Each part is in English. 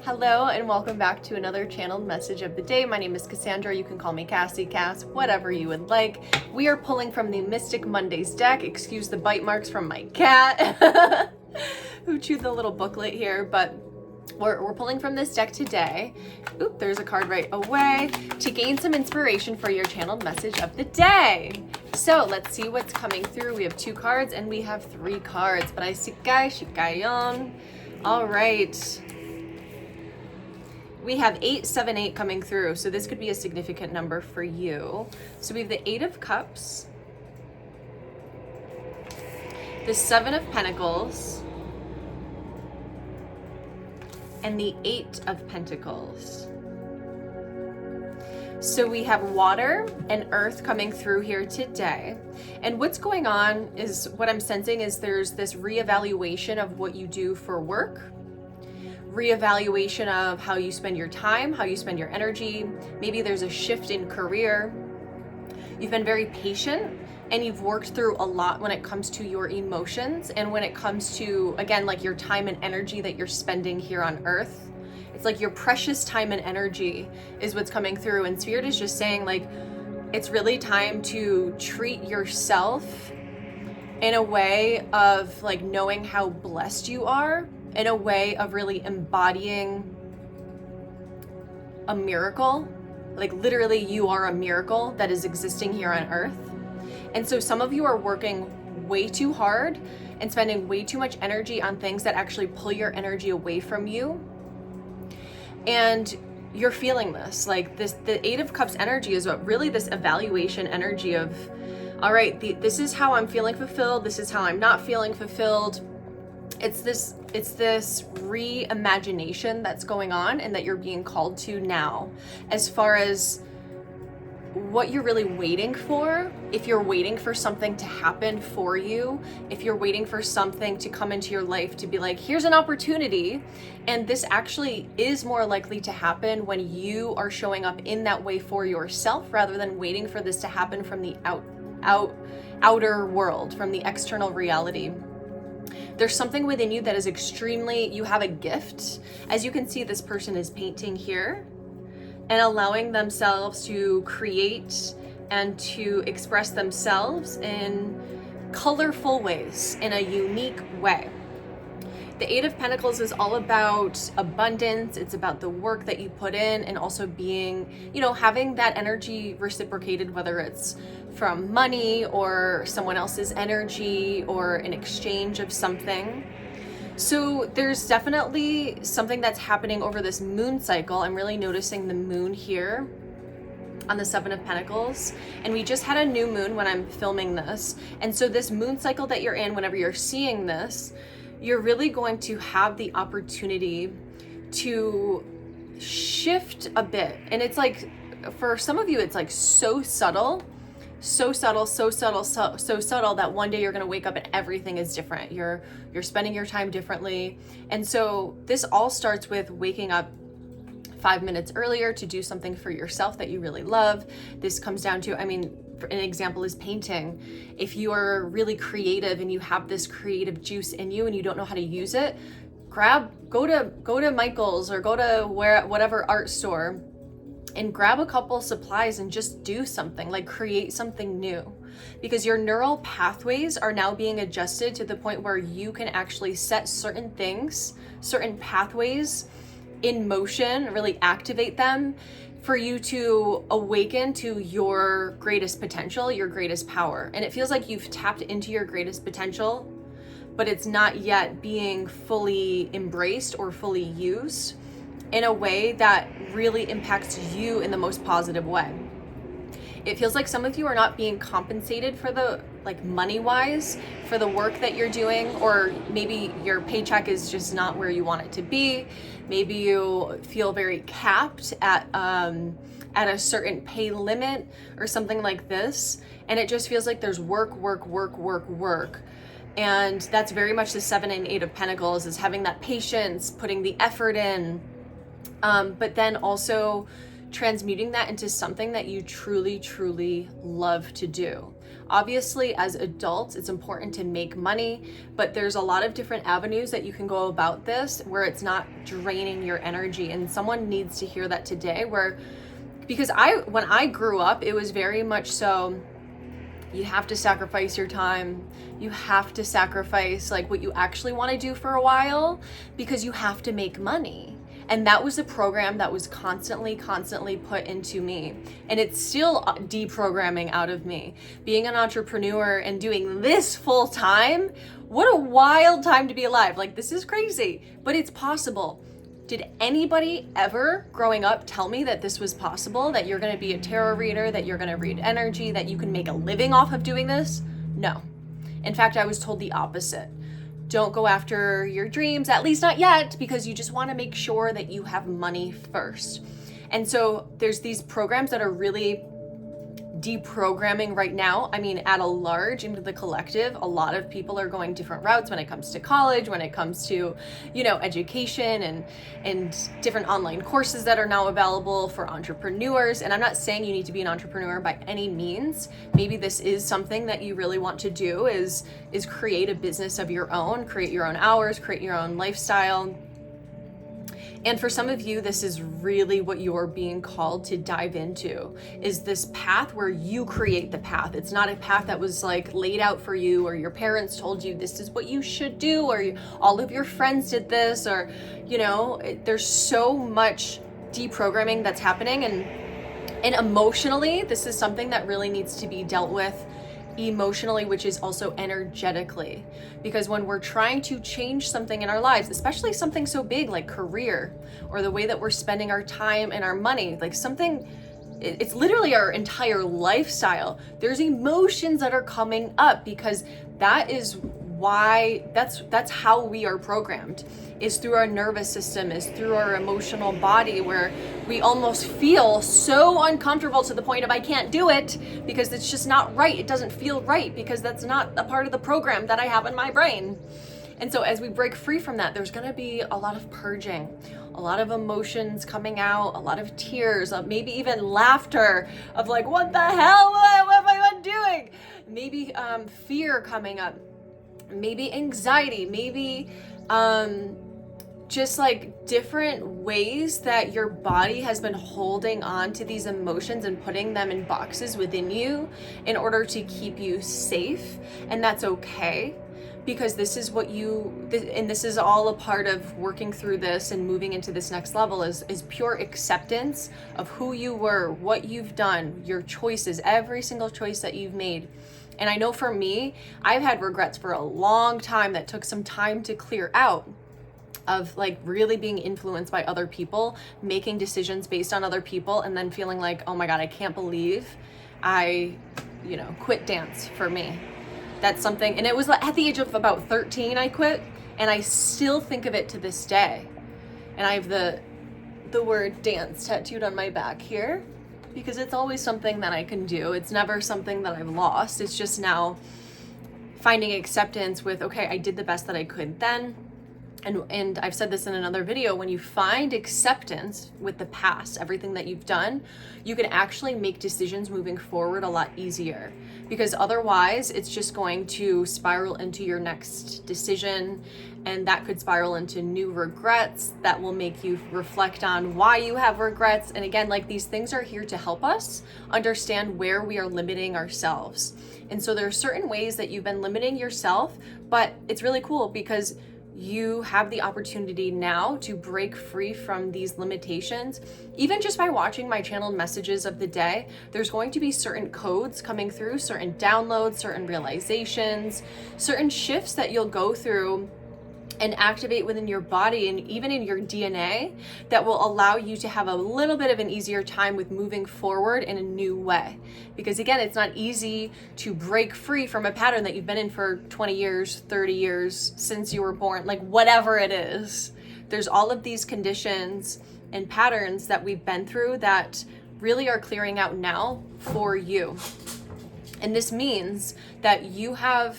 Hello and welcome back to another channeled message of the day. My name is Cassandra. You can call me Cassie, Cass, whatever you would like. We are pulling from the Mystic Mondays deck. Excuse the bite marks from my cat who chewed the little booklet here, but we're pulling from this deck today. Oop, there's a card right away to gain some inspiration for your channeled message of the day. So let's see what's coming through. We have 2 cards and we have 3 cards, but I see shikayon. All right. We have 878 coming through, so this could be a significant number for you. So we have the 8 of Cups, the 7 of Pentacles, and the 8 of Pentacles. So we have water and earth coming through here today. And what's going on is, what I'm sensing is there's this reevaluation of what you do for work, reevaluation of how you spend your time, how you spend your energy. Maybe there's a shift in career. You've been very patient and you've worked through a lot when it comes to your emotions and when it comes to, again, like your time and energy that you're spending here on earth. It's like your precious time and energy is what's coming through. And Spirit is just saying, like, it's really time to treat yourself in a way of like knowing how blessed you are, in a way of really embodying a miracle. Like literally you are a miracle that is existing here on earth. And so some of you are working way too hard and spending way too much energy on things that actually pull your energy away from you. And you're feeling this, like this, the 8 of Cups energy is what really this evaluation energy of, all right, this is how I'm feeling fulfilled. This is how I'm not feeling fulfilled. It's this reimagination that's going on and that you're being called to now, as far as what you're really waiting for. If you're waiting for something to happen for you, if you're waiting for something to come into your life to be like, here's an opportunity, and this actually is more likely to happen when you are showing up in that way for yourself, rather than waiting for this to happen from the outer world, from the external reality. There's something within you that is you have a gift. As you can see, this person is painting here and allowing themselves to create and to express themselves in colorful ways, in a unique way. The 8 of Pentacles is all about abundance. It's about the work that you put in, and also being, having that energy reciprocated, whether it's from money or someone else's energy or an exchange of something. So there's definitely something that's happening over this moon cycle. I'm really noticing the moon here on the 7 of Pentacles, and we just had a new moon when I'm filming this. And so this moon cycle that you're in, whenever you're seeing this, you're really going to have the opportunity to shift a bit. And it's like, for some of you, it's like so subtle that one day you're going to wake up and everything is different. You're spending your time differently. And so this all starts with waking up 5 minutes earlier to do something for yourself that you really love. This comes down to, an example is painting. If you are really creative and you have this creative juice in you and you don't know how to use it, go to Michael's or go to whatever art store and grab a couple supplies and just do something, like create something new, because your neural pathways are now being adjusted to the point where you can actually set certain pathways in motion, really activate them for you to awaken to your greatest potential, your greatest power. And it feels like you've tapped into your greatest potential, but it's not yet being fully embraced or fully used in a way that really impacts you in the most positive way. It feels like some of you are not being compensated for the, like, money-wise for the work that you're doing, or maybe your paycheck is just not where you want it to be. Maybe you feel very capped at a certain pay limit or something like this, and it just feels like there's work. And that's very much the 7 and 8 of Pentacles, is having that patience, putting the effort in, but then also transmuting that into something that you truly, truly love to do. Obviously, as adults, it's important to make money, but there's a lot of different avenues that you can go about this where it's not draining your energy. And someone needs to hear that today, because when I grew up, it was very much so, you have to sacrifice your time. You have to sacrifice like what you actually want to do for a while because you have to make money. And that was a program that was constantly put into me. And it's still deprogramming out of me. Being an entrepreneur and doing this full time, what a wild time to be alive. Like, this is crazy, but it's possible. Did anybody ever growing up tell me that this was possible, that you're going to be a tarot reader, that you're going to read energy, that you can make a living off of doing this? No. In fact, I was told the opposite. Don't go after your dreams, at least not yet, because you just want to make sure that you have money first. And so there's these programs that are really deprogramming right now. I mean, at a large, into the collective, a lot of people are going different routes when it comes to college, when it comes to, education and different online courses that are now available for entrepreneurs. And I'm not saying you need to be an entrepreneur by any means. Maybe this is something that you really want to do is create a business of your own, create your own hours, create your own lifestyle. And for some of you, this is really what you're being called to dive into, is this path where you create the path. It's not a path that was like laid out for you, or your parents told you this is what you should do, or all of your friends did this, or, there's so much deprogramming that's happening. And emotionally, this is something that really needs to be dealt with emotionally, which is also energetically, because when we're trying to change something in our lives, especially something so big like career or the way that we're spending our time and our money, like something, it's literally our entire lifestyle, there's emotions that are coming up, because that is why that's how we are programmed, is through our nervous system, is through our emotional body, where we almost feel so uncomfortable to the point of I can't do it because it's just not right. It doesn't feel right because that's not a part of the program that I have in my brain. And so as we break free from that, there's going to be a lot of purging, a lot of emotions coming out, a lot of tears, maybe even laughter of like, what the hell? What am I doing? Maybe fear coming up, maybe anxiety, maybe just like different ways that your body has been holding on to these emotions and putting them in boxes within you in order to keep you safe. And that's okay, because this is what and this is all a part of working through this and moving into this next level, is pure acceptance of who you were, what you've done, your choices, every single choice that you've made. And I know for me, I've had regrets for a long time that took some time to clear out, of like really being influenced by other people, making decisions based on other people, and then feeling like, oh my God, I can't believe I, quit dance for me. That's something, and it was at the age of about 13 I quit, and I still think of it to this day. And I have the word dance tattooed on my back here, because it's always something that I can do. It's never something that I've lost. It's just now finding acceptance with, okay, I did the best that I could then. And I've said this in another video, when you find acceptance with the past, everything that you've done, you can actually make decisions moving forward a lot easier, because otherwise it's just going to spiral into your next decision, and that could spiral into new regrets that will make you reflect on why you have regrets. And again, like, these things are here to help us understand where we are limiting ourselves. And so there are certain ways that you've been limiting yourself, but it's really cool because you have the opportunity now to break free from these limitations. Even just by watching my channeled messages of the day, there's going to be certain codes coming through, certain downloads, certain realizations, certain shifts that you'll go through and activate within your body and even in your DNA that will allow you to have a little bit of an easier time with moving forward in a new way. Because again, it's not easy to break free from a pattern that you've been in for 20 years, 30 years, since you were born, like whatever it is. There's all of these conditions and patterns that we've been through that really are clearing out now for you. And this means that you have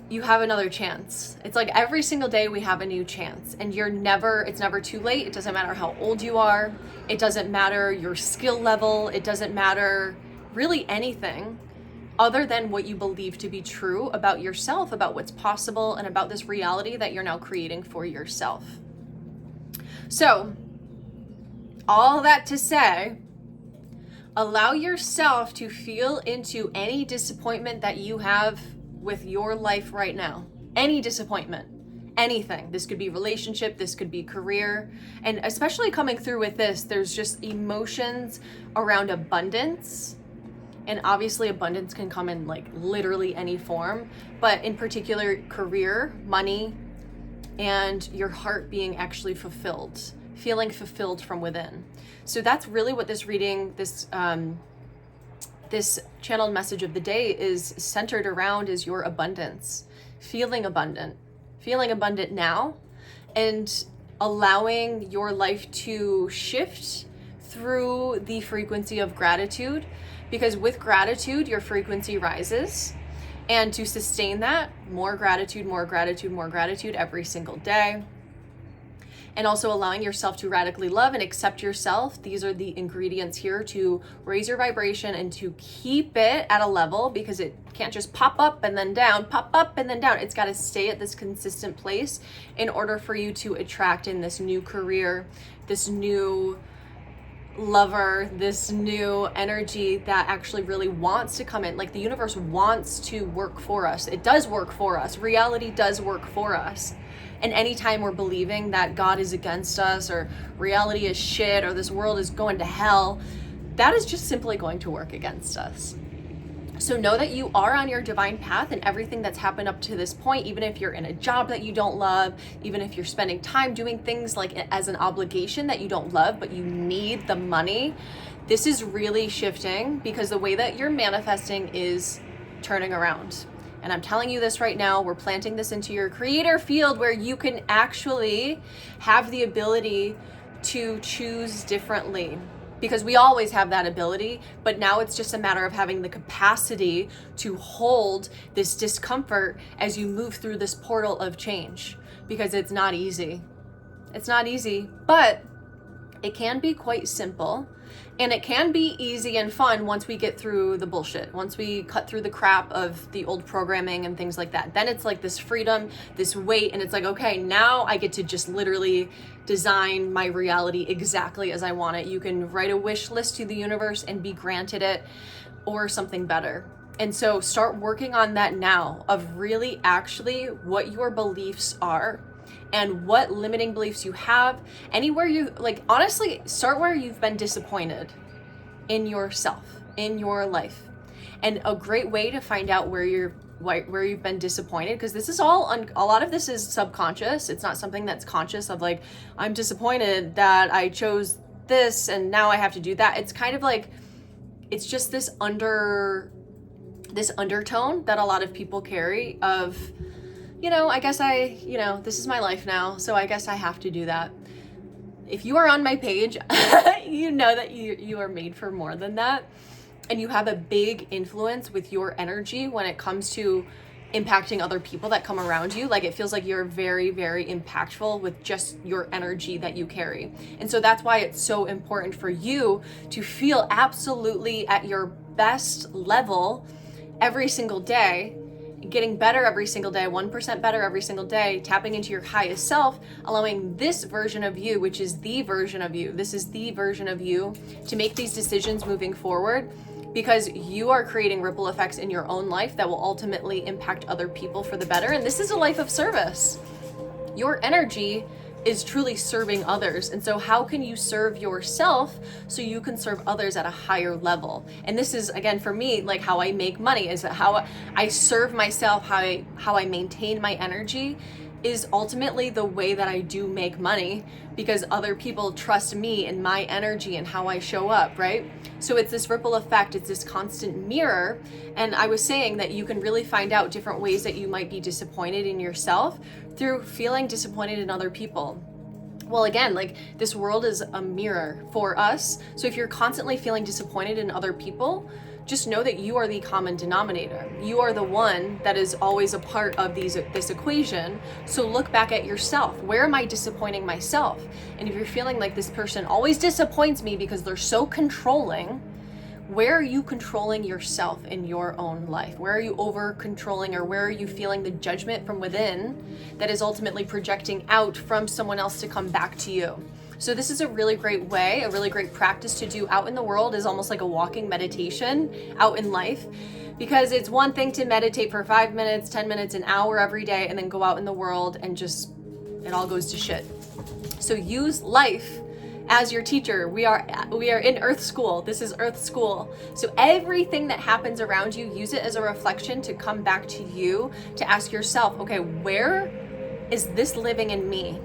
you have another chance. It's like every single day we have a new chance, and it's never too late. It doesn't matter how old you are. It doesn't matter your skill level. It doesn't matter really anything other than what you believe to be true about yourself, about what's possible, and about this reality that you're now creating for yourself. So, all that to say, allow yourself to feel into any disappointment that you have with your life right now. Any disappointment, anything. This could be relationship, this could be career. And especially coming through with this, there's just emotions around abundance. And obviously abundance can come in like literally any form, but in particular career, money, and your heart being actually fulfilled, feeling fulfilled from within. So that's really what this reading, this channeled message of the day is centered around, is your abundance, feeling abundant now, and allowing your life to shift through the frequency of gratitude, because with gratitude, your frequency rises. And to sustain that, more gratitude every single day. And also allowing yourself to radically love and accept yourself. These are the ingredients here to raise your vibration and to keep it at a level, because it can't just pop up and then down, pop up and then down. It's got to stay at this consistent place in order for you to attract in this new career, this new lover, this new energy that actually really wants to come in. Like the universe wants to work for us. It does work for us. Reality does work for us. And anytime we're believing that God is against us, or reality is shit, or this world is going to hell, that is just simply going to work against us. So know that you are on your divine path, and everything that's happened up to this point, even if you're in a job that you don't love, even if you're spending time doing things like as an obligation that you don't love, but you need the money, this is really shifting, because the way that you're manifesting is turning around. And I'm telling you this right now, we're planting this into your creator field, where you can actually have the ability to choose differently. Because we always have that ability, but now it's just a matter of having the capacity to hold this discomfort as you move through this portal of change. Because it's not easy. It's not easy, but it can be quite simple. And it can be easy and fun once we get through the bullshit, once we cut through the crap of the old programming and things like that. Then it's like this freedom, this weight, and it's like, okay, now I get to just literally design my reality exactly as I want it. You can write a wish list to the universe and be granted it, or something better. And so start working on that now, of really actually what your beliefs are, and what limiting beliefs you have. Anywhere you, like, honestly, start where you've been disappointed in yourself, in your life. And a great way to find out where you've been disappointed, because this is all, a lot of this is subconscious. It's not something that's conscious of like, I'm disappointed that I chose this and now I have to do that. It's kind of like, it's just this undertone that a lot of people carry of, I guess this is my life now, so I guess I have to do that. If you are on my page, you know that you are made for more than that. And you have a big influence with your energy when it comes to impacting other people that come around you. Like, it feels like you're very, very impactful with just your energy that you carry. And so that's why it's so important for you to feel absolutely at your best level every single day, getting better every single day, 1% better every single day, tapping into your highest self, allowing this version of you, which is the version of you, this is the version of you, to make these decisions moving forward, because you are creating ripple effects in your own life that will ultimately impact other people for the better. And this is a life of service. Your energy is truly serving others. And so how can you serve yourself so you can serve others at a higher level? And this is, again, for me, like how I make money, is how I serve myself, how I maintain my energy is ultimately the way that I do make money, because other people trust me and my energy and how I show up, right? So it's this ripple effect, it's this constant mirror. And I was saying that you can really find out different ways that you might be disappointed in yourself through feeling disappointed in other people. Well, again, like, this world is a mirror for us. So if you're constantly feeling disappointed in other people, just know that you are the common denominator. You are the one that is always a part of this equation. So look back at yourself. Where am I disappointing myself? And if you're feeling like this person always disappoints me because they're so controlling, where are you controlling yourself in your own life? Where are you over controlling, or where are you feeling the judgment from within that is ultimately projecting out from someone else to come back to you? So this is a really great way, a really great practice to do out in the world, is almost like a walking meditation out in life. Because it's one thing to meditate for 5 minutes, 10 minutes, an hour every day, and then go out in the world and just, it all goes to shit. So use life as your teacher. We are in Earth School. This is Earth School. So everything that happens around you, use it as a reflection to come back to you, to ask yourself, okay, where is this living in me?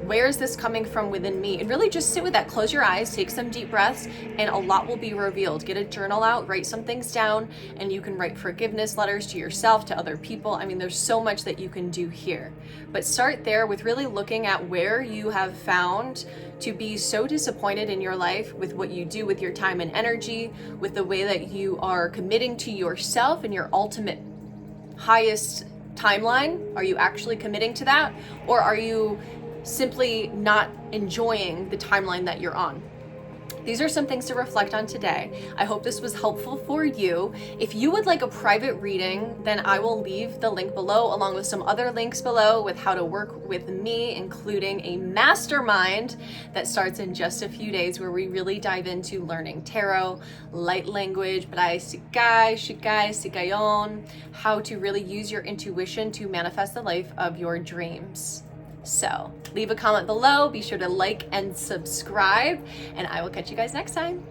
Where is this coming from within me? And really just sit with that. Close your eyes, take some deep breaths, and a lot will be revealed. Get a journal out, write some things down, and you can write forgiveness letters to yourself, to other people. I mean, there's so much that you can do here. But start there with really looking at where you have found to be so disappointed in your life with what you do with your time and energy, with the way that you are committing to yourself and your ultimate highest timeline. Are you actually committing to that? Or are you simply not enjoying the timeline that you're on? These are some things to reflect on today. I hope this was helpful for you. If you would like a private reading, then I will leave the link below, along with some other links below with how to work with me, including a mastermind that starts in just a few days, where we really dive into learning tarot, light language, Bray Sikai, Shikai, Sikayon, how to really use your intuition to manifest the life of your dreams. So leave a comment below, be sure to like and subscribe, and I will catch you guys next time.